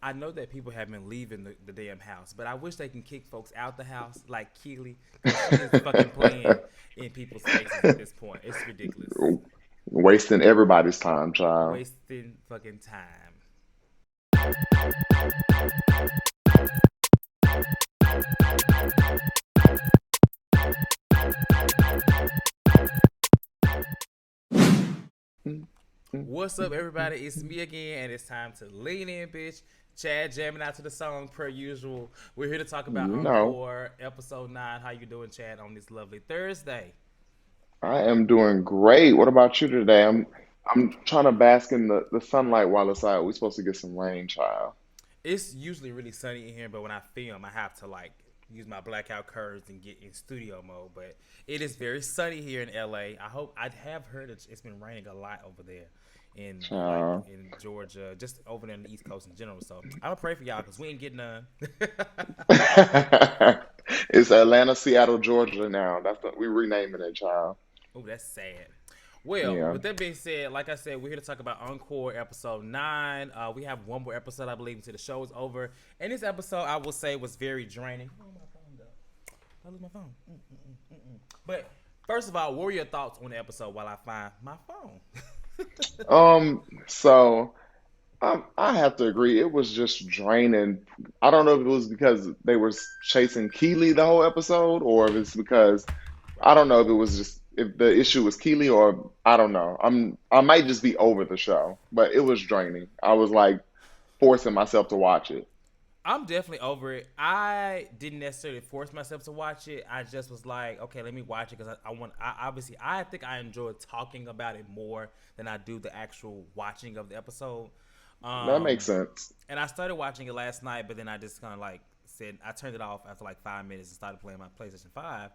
I know that people have been leaving the damn house, but I wish they can kick folks out the house like Keely, because she is fucking playing in people's faces at this point. It's ridiculous. Wasting everybody's time, child. Wasting fucking time. What's up, everybody? It's me again, and it's time to lean in, bitch. Chad jamming out to the song per usual. We're here to talk about You know, Encore, episode 9. How you doing, Chad, on this lovely Thursday? I am doing great. What about you today? I'm trying to bask in the sunlight while it's out. We're supposed to get some rain, child. It's usually really sunny in here, but when I film, I have to like use my blackout curtains and get in studio mode. But it is very sunny here in LA. I have heard it's been raining a lot over there in like Child. in Georgia, just over there in the East Coast in general. So I'm gonna pray for y'all because we ain't getting none. It's Atlanta, Seattle, Georgia now. We're renaming it, child. Oh, that's sad. Well, Yeah. with that being said, like I said, we're here to talk about Encore episode 9. We have one more episode, I believe, until the show is over. And this episode, I will say, was very draining. Oh, my phone, though. I lose my phone. But first of all, what were your thoughts on the episode while I find my phone? So I have to agree. It was just draining. I don't know if it was because they were chasing Keeley the whole episode, or if it's because I Right. don't know if it was just if the issue was Keeley or I don't know. I might just be over the show, but it was draining. I was like forcing myself to watch it. I'm definitely over it. I didn't necessarily force myself to watch it. I just was like, okay, let me watch it because I want. Obviously, I think I enjoy talking about it more than I do the actual watching of the episode. That makes Um, sense. and I started watching it last night, but then I just kind of like said I turned it off after like 5 minutes and started playing my PlayStation 5.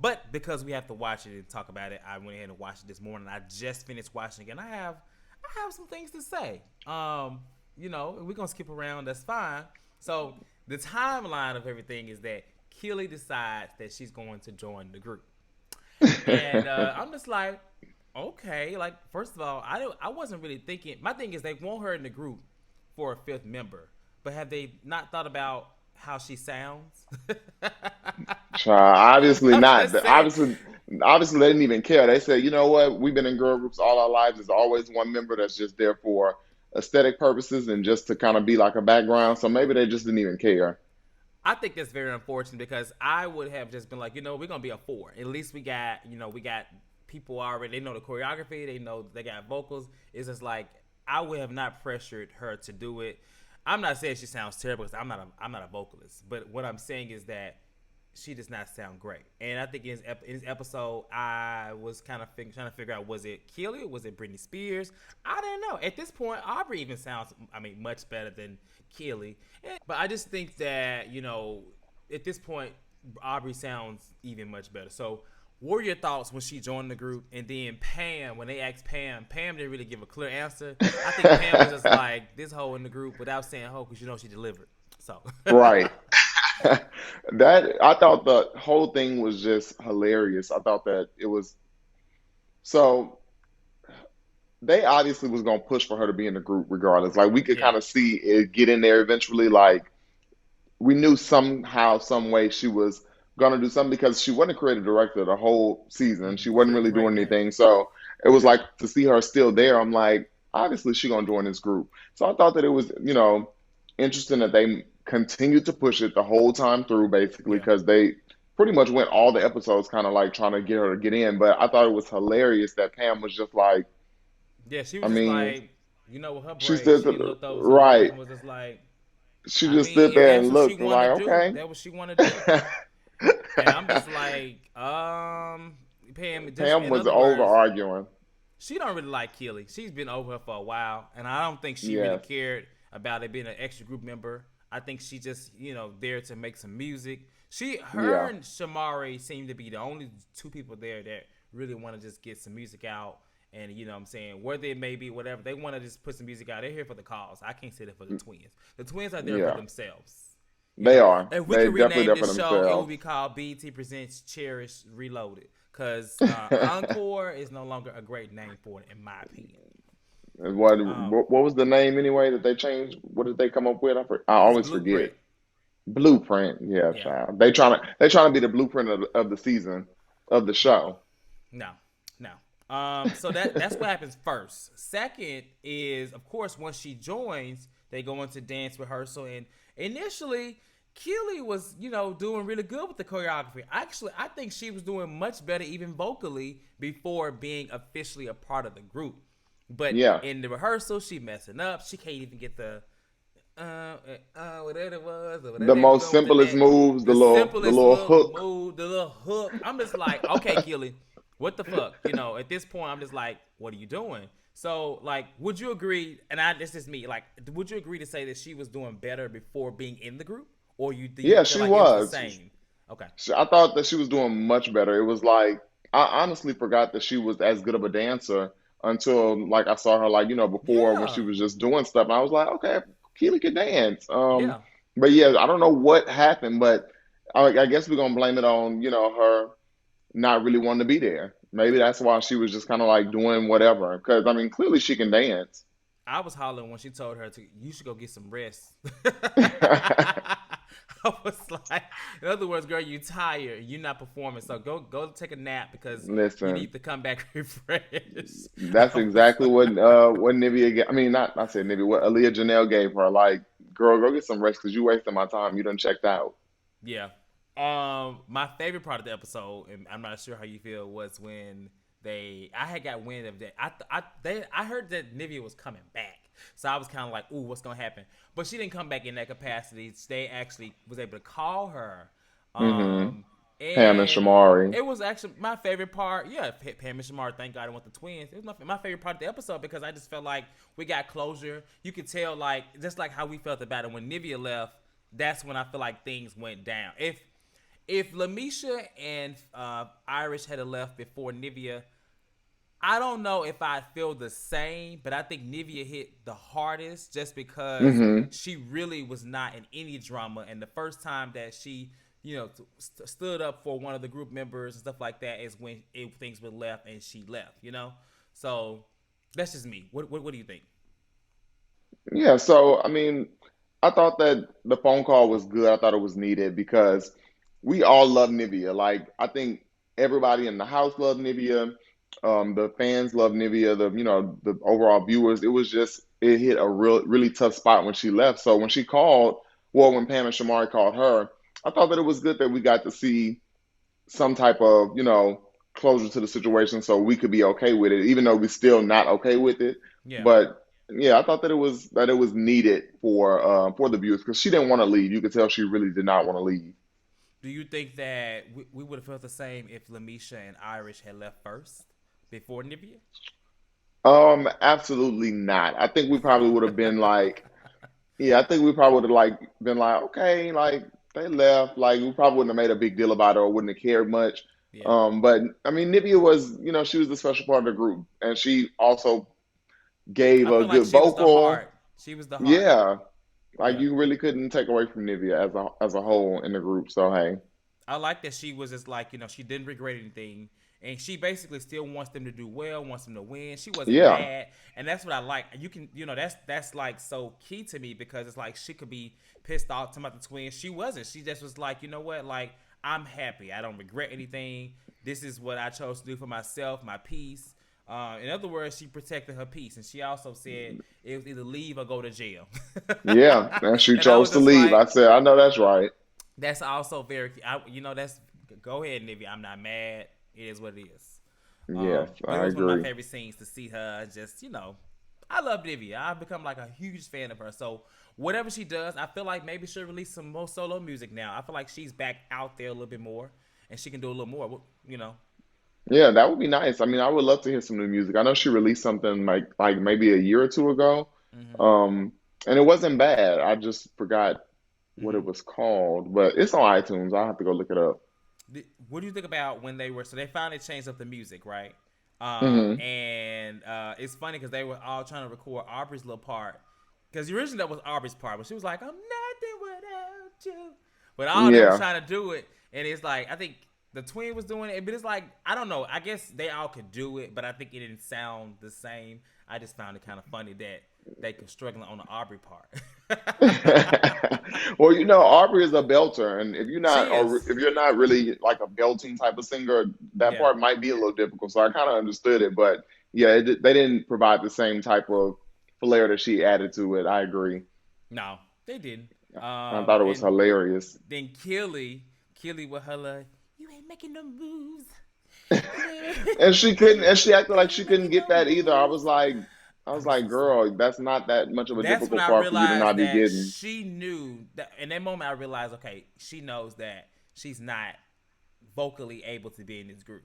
But because we have to watch it and talk about it, I went ahead and watched it this morning. I just finished watching it, and I have some things to say. We're gonna skip around. That's fine. So the timeline of everything is that Keely decides that she's going to join the group, and I'm just like, okay. Like first of all, I wasn't really thinking. My thing is they want her in the group for a fifth member, but have they not thought about how she sounds? Obviously I'm not. just saying. Obviously, they didn't even care. They said, you know what? We've been in girl groups all our lives. There's always one member that's just there for aesthetic purposes and just to kind of be like a background. So maybe they just didn't even care. I think that's very unfortunate because I would have just been like, we're gonna be a four. At least we got people already. They know the choreography. They know they got vocals. It's just like I would have not pressured her to do it. I'm not saying she sounds terrible because I'm not a vocalist. But what I'm saying is that she does not sound great. And I think in this episode, I was kind of trying to figure out, was it Kelly? Was it Britney Spears? I didn't know. At this point, Aubrey even sounds, much better than Kelly. But I just think that, at this point, Aubrey sounds even much better. So what were your thoughts when she joined the group? And then Pam, when they asked Pam didn't really give a clear answer. I think Pam was just like, this hoe in the group without saying hoe because she delivered. So. Right. That I thought the whole thing was just hilarious. I thought that it was so they obviously was gonna push for her to be in the group regardless. Like we could Yeah. kind of see it get in there eventually. Like we knew somehow, some way she was gonna do something because she wasn't a creative director the whole season. She She wasn't did a really great doing thing. anything. So it was like to see her still there. I'm like, obviously she gonna join this group. So I thought that it was, interesting that they continued to push it the whole time through, basically, Yeah. because they pretty much went all the episodes kind of like trying to get her to get in. But I thought it was hilarious that Pam was just like, Yeah, she I was just mean, like, with her she braids, stood she looked over to the girls right. and was just like, She just stood if there that's and what she looked and like, wanted to do, okay. that what she wanted to do. And I'm just like, Pam, just Pam in was other over words, arguing. she don't really like Keely. She's been over her for a while, and I don't think she really Yes. cared about it being an extra group member. I think she just, there to make some music. Her Yeah. and Shamari seem to be the only two people there that really want to just get some music out. And what I'm saying, whether it may be whatever, they want to just put some music out. They're here for the cause. I can't say that for the twins. The twins are there for Yeah. themselves. They are. If we They could definitely rename there for this show, it would themselves. be called BT Presents Cherish Reloaded. Because Encore is no longer a great name for it, in my opinion. Um, What was the name anyway that they changed? What did they come up with? I it's always forget. Blueprint. Blueprint. Yeah, Yeah. child. They trying to be the blueprint of the season of the show. No, no. So that's what happens first. Second is, of course, once she joins, they go into dance rehearsal, and initially, Keely was, doing really good with the choreography. Actually, I think she was doing much better, even vocally, before being officially a part of the group. But Yeah, in the rehearsal, she messing up. She can't even get the whatever it was, or whatever the they was most doing with the simplest neck. moves, The the simplest little little hook. move, the little hook. I'm just like, okay, Keely, what the fuck? At this point, I'm just like, what are you doing? So, like, would you agree? And this is me. Like, would you agree to say that she was doing better before being in the group, or do you Yeah, feel she like it was the was. same? Okay. I thought that she was doing much better. It was like I honestly forgot that she was as good of a dancer until like I saw her like before when she Yeah. was just doing stuff. And I was like, okay, Keely can dance. Yeah. But yeah, I don't know what happened, but I guess we're gonna blame it on her not really wanting to be there. Maybe that's why she was just kind of like doing whatever. Because I mean, clearly she can dance. I was hollering when she told her to you should go get some rest. I was like, in other words, girl, you tired, you're not performing, so go take a nap because you Listen, need to come back refreshed. that's I was exactly what Nivea I mean, not I said Nivea, what Aaliyah Janelle gave her. Like, girl, go get some rest because you wasting my time. You done checked out. yeah. My favorite part of the episode, and I'm not sure how you feel, was when I had got wind of that. I heard that Nivea was coming back, so I was kind of like, ooh, what's gonna happen? But she didn't come back in that capacity. They actually was able to call her, Mm-hmm. um, Pam and and Shamari. it was actually my favorite part. Yeah, Pam and Shamar. Thank God I want the twins. It was my favorite part of the episode because I just felt like we got closure. You could tell, like, just like how we felt about it when Nivea left. That's when I feel like things went down. If Lamisha and Irish had left before Nivea, I don't know if I feel the same, but I think Nivea hit the hardest just because Mm-hmm. she really was not in any drama. And the first time that she, stood up for one of the group members and stuff like that is when things were left and she left. So that's just me. What do you think? Yeah, so I mean, I thought that the phone call was good. I thought it was needed because we all love Nivea. Like, I think everybody in the house loved Nivea. The fans love Nivea. The overall viewers. It was just it hit a really tough spot when she left. So when she called, well, when Pam and Shamari called her, I thought that it was good that we got to see some type of closure to the situation so we could be okay with it, even though we're still not okay with it. Yeah. But yeah, I thought that it was needed for the viewers because she didn't want to leave. You could tell she really did not want to leave. Do you think that we would have felt the same if Lamisha and Irish had left first before Nivea? Absolutely not. I think we probably would have been like, yeah, I think we probably would have like been like, okay, like they left, like we probably wouldn't have made a big deal about it or wouldn't have cared much. Yeah. But I mean, Nivea was, she was the special part of the group, and she also gave I a feel like good she was the vocal. heart. She was the heart. Yeah, like Yeah. you really couldn't take away from Nivea as a whole in the group. So hey, I like that she was just like, she didn't regret anything. And she basically still wants them to do well, wants them to win. She wasn't yeah, mad. And that's what I like. You can, that's like so key to me because it's like she could be pissed off talking about the twins. She wasn't. She just was like, you know what? Like, I'm happy. I don't regret anything. This is what I chose to do for myself, my peace. In other words, she protected her peace. And she also said it was either leave or go to jail. yeah, and she And I chose was to just leave. like, I said, I know that's right. that's also very, that's go ahead, Nivea. I'm not mad. It is what it is. Yes, But it I was one of my agree. favorite scenes to see her just, I love Nivea. I've become like a huge fan of her. So whatever she does, I feel like maybe she'll release some more solo music now. I feel like she's back out there a little bit more and she can do a little more. Yeah, that would be nice. I mean, I would love to hear some new music. I know she released something like maybe a year or two ago, Hmm. um, and it wasn't bad. I just forgot what Hmm. it was called, but it's on iTunes. I'll have to go look it up. What do you think about when so they finally changed up the music, right? Hmm. And it's funny because they were all trying to record Aubrey's little part. Because originally that was Aubrey's part, but she was like, I'm nothing without you. But all of them was Yeah, trying to do it. And it's like, I think the twin was doing it, but it's like I don't know. I guess they all could do it, but I think it didn't sound the same. I just found it kind of funny that they were struggling on the Aubrey part. Well, Aubrey is a belter, and She is. if you're not really like a belting type of singer, that Yeah. part might be a little difficult. So I kind of understood it, but yeah, they didn't provide the same type of flair that she added to it. I agree. No, they didn't. I thought it was And hilarious. then Kelly with her like, you ain't making no moves. And she acted like You she ain't couldn't making get no that either. moves. I I was was like, just like, girl, that's not that much of a that's when difficult I part for you to realized not be that getting. she knew that in that moment I realized, okay, she knows that she's not vocally able to be in this group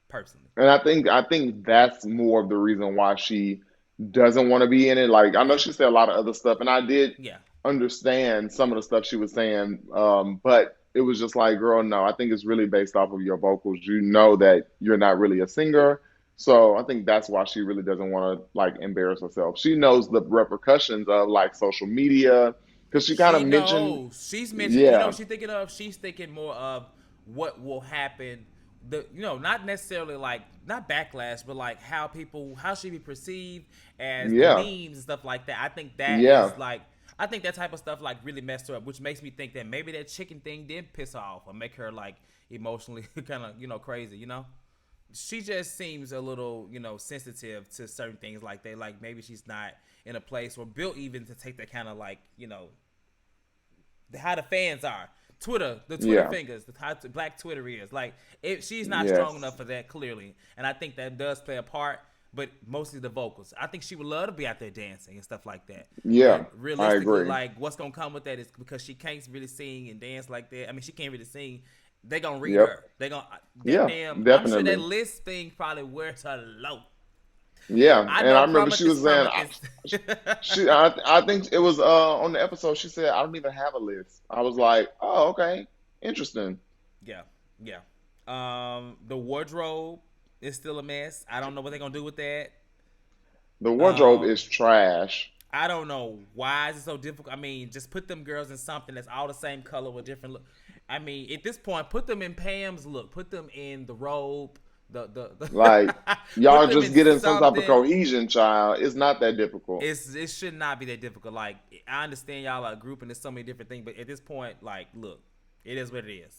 personally. And I think that's more of the reason why she doesn't want to be in it. Like I know Yeah. she said a lot of other stuff, and I did Yeah. understand some of the stuff she was saying, but it was just like, girl, no. I think it's really based off of your vocals. You know that you're not really a singer, so I think that's why she really doesn't want to like embarrass herself. She knows the repercussions of like social media because she kind of She mentioned, knows. She's mentioned. You know yeah, what she's thinking of? She's thinking more of what will happen. Not necessarily like not backlash, but like how she be perceived as the yeah, memes and stuff like that. I think that yeah, is like I think that type of stuff like really messed her up, which makes me think that maybe that chicken thing did piss her off or make her like emotionally kind of crazy. She just seems a little sensitive to certain things like that. Like maybe she's not in a place or built even to take that kind of like how the fans are. The Twitter yeah, fingers, the how black Twitter is. Like, she's not strong yes, enough for that, clearly. And I think that does play a part, but mostly the vocals. I think she would love to be out there dancing and stuff like that. yeah. But I realistically, agree. like, what's going to come with that is because she can't really sing and dance like that. I mean, she can't really sing. They going to read Yep. her. They going to, that Yeah, damn, I'm sure that definitely. list thing probably wears her low. Yeah, I and I know remember she was saying, Prometheus. I think it was on the episode. She said, "I don't even have a list." I was like, "Oh, okay, interesting." Yeah, yeah. The wardrobe is still a mess. I don't know what they're gonna do with that. The wardrobe Um, is trash. I don't know why is it so difficult. I mean, just put them girls in something that's all the same color with different look. I mean, at this point, put them in Pam's look. Put them in the robe. Like Put y'all them just in getting some type of something. cohesion, child. It's not that difficult. It should not be that difficult. Like I understand y'all are a group and there's so many different things, but at this point, like, look, it is what it is.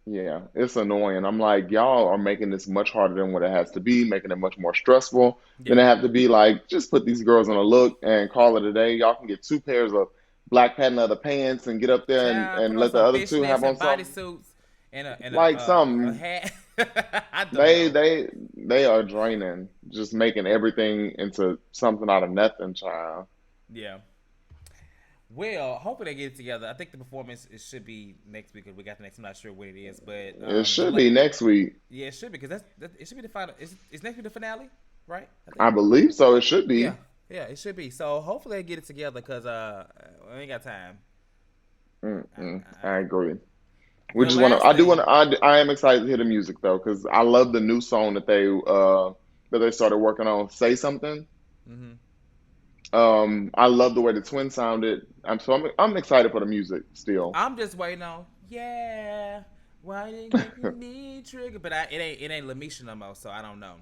Yeah, it's annoying. I'm like, y'all are making this much harder than what it has to be, making it much more stressful than Yeah. it have to be. Like, just put these girls in a look and call it a day. Y'all can get two pairs of black patent leather pants and get up there Child, put and on let the some other two fishnets have on and something bodysuits and like a something. hat. I don't They know. they they are draining, just making everything into something out of nothing, child. Yeah. Well, hopefully they get it together. I think the performance it should be next week. If we got the next, I'm not sure when it is, but It should be next week. yeah, it should be because it should be the final. Is next week the finale, right? I think. I believe so. It should Yeah, be. yeah, it should be. So hopefully they get it together because we ain't got time. I I, agree. We well, just want to. last I do want thing. to. I am excited to hear the music though, because I love the new song that they started working on. Say something. Hmm. I love the way the twins sounded. I'm excited for the music still. I'm just waiting on. Yeah. Why you making me trigger? But it ain't Lamisha no more, so I don't know.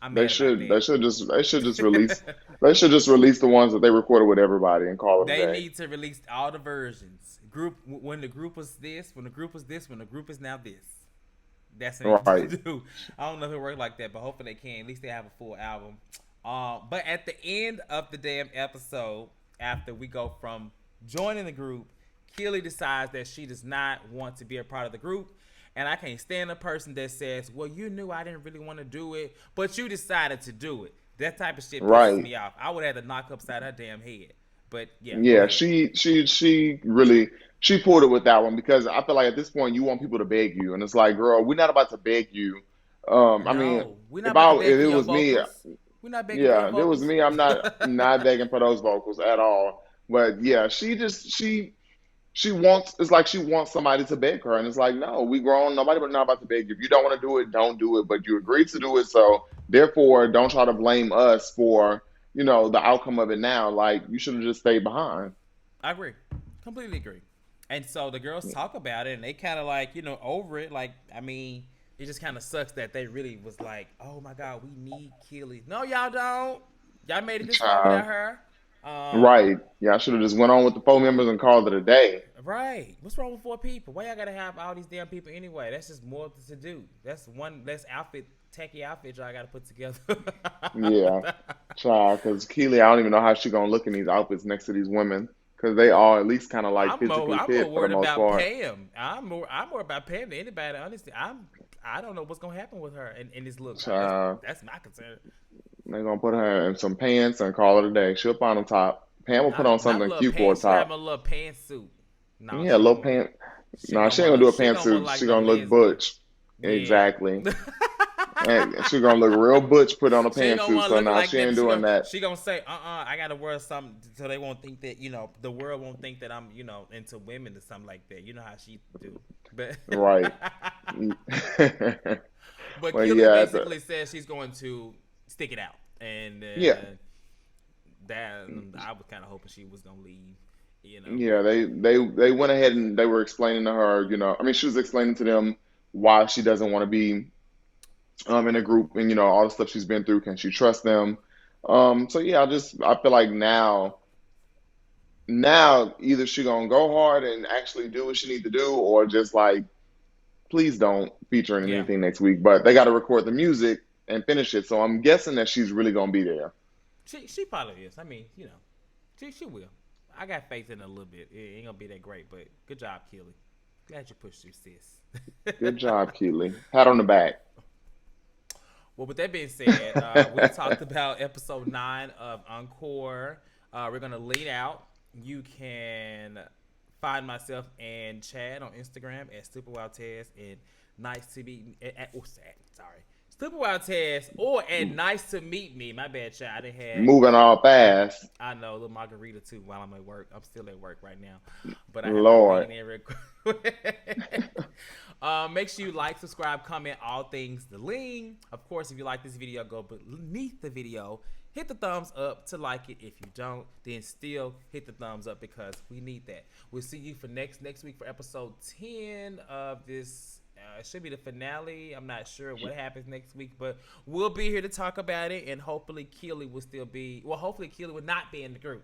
I'm They mad about should. that. They should just release. They should just release the ones that they recorded with everybody and call it a They day. need to release all the versions. Group when the group was this, when the group was this, when the group is now this. That's what they need Right. to do. I don't know if it works like that, but hopefully they can. At least they have a full album. But at the end of the damn episode, after we go from joining the group, Keely decides that she does not want to be a part of the group. And I can't stand a person that says, well, you knew I didn't really want to do it, but you decided to do it. That type of shit pisses Right. me off. I would have to knock upside her damn head. But yeah, go Yeah, ahead. she really she pulled it with that one because I feel like at this point you want people to beg you, and it's like, girl, we're not about to beg you. I mean, No, we're not about to beg if for it your was me, vocals. We're not begging for your yeah, if it was vocals. me, I'm not begging for those vocals at all. But yeah, she wants it's like she wants somebody to beg her, and it's like, no, we grown. Nobody but not about to beg you. If you don't want to do it, don't do it. But you agreed to do it, so therefore, don't try to blame us for the outcome of it now. Like you should have just stayed behind. I agree. Completely agree. And so the girls talk about it, and they kind of like, over it. Like, I mean, it just kind of sucks that they really was like, oh my God, we need Keely. No, y'all don't. Y'all made it this far without Child. her. Um, Right. Yeah, I should have just went on with the 4 members and called it a day. right. What's wrong with four people? Why y'all gotta have all these damn people anyway? That's just more to do. That's one less outfit, tacky outfit y'all gotta put together. Yeah. Child, because Keely, I don't even know how she gonna look in these outfits next to these women, because they all at least kind of like physically I'm more fit for the worried most about part. Pam. I'm more about Pam than anybody. Honestly, I don't know what's gonna happen with her and this look. Child, That's my concern. they're gonna put her in some pants and call it a day. She'll find a top. Pam will put on Not a something little cute for a pants. She gonna have a top. little pantsuit. No, Yeah, low pant. No, she ain't gonna do a she gonna look pantsuit. like She the gonna look lesbian. butch. Yeah. Exactly. And she gonna look real butch put on a She ain't gonna pantsuit. want to So look now like she that. ain't doing that. She gonna say, I gotta wear something so they won't think that the world won't think that I'm into women or something like that. You know how she do, but Right. but But Keely yeah, basically says she's going to stick it out, and yeah, that I was kind of hoping she was gonna leave, yeah. but They went ahead and they were explaining to her. I mean, she was explaining to them why she doesn't want to be in a group, and all the stuff she's been through. Can she trust them? So yeah, I feel like now either she gonna go hard and actually do what she need to do, or just like please don't feature in yeah, anything next week. But they got to record the music and finish it, so I'm guessing that she's really gonna be there. she probably is. I mean, she will. I got faith in her a little bit. It ain't gonna be that great, but good job, Keely. Glad you pushed through, sis. Good job, Keely. Pat on the back. Well, with that being said, we talked about episode 9 of Encore. We're going to lead out. You can find myself and Chad on Instagram at Stupid Wild Taz and Nice to Meet Me. Sorry. Stupid Wild Taz or at Nice to Meet Me. My bad, Chad. I didn't have. Moving all fast. I know, a little margarita too while I'm at work. I'm still at work right now, but I have to Lord. lean in real quick. Make sure you like, subscribe, comment, all things the lean. Of course, if you like this video, go beneath the video, hit the thumbs up to like it. If you don't, then still hit the thumbs up because we need that. We'll see you for next week for episode 10 of this. It should be the finale. I'm not sure what happens next week, but we'll be here to talk about it, and hopefully Keely will still be. Well, hopefully Keely will not be in the group.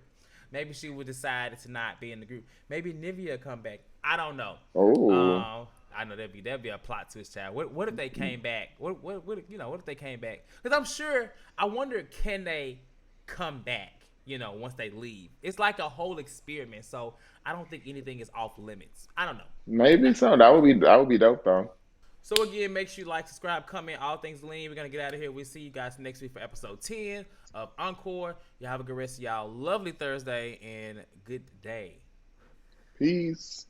Maybe she will decide to not be in the group. Maybe Nivea will come back. I don't know. Oh, I know that'd be a plot twist, child. What if they came back? What if they came back? Because I'm sure. I wonder, can they come back? Once they leave, it's like a whole experiment. So I don't think anything is off limits. I don't know. maybe so. That would be dope though. So again, make sure you like, subscribe, comment, all things lean. We're gonna get out of here. We'll see you guys next week for episode 10 of Encore. Y'all have a good rest of y'all. Lovely Thursday and good day. Peace.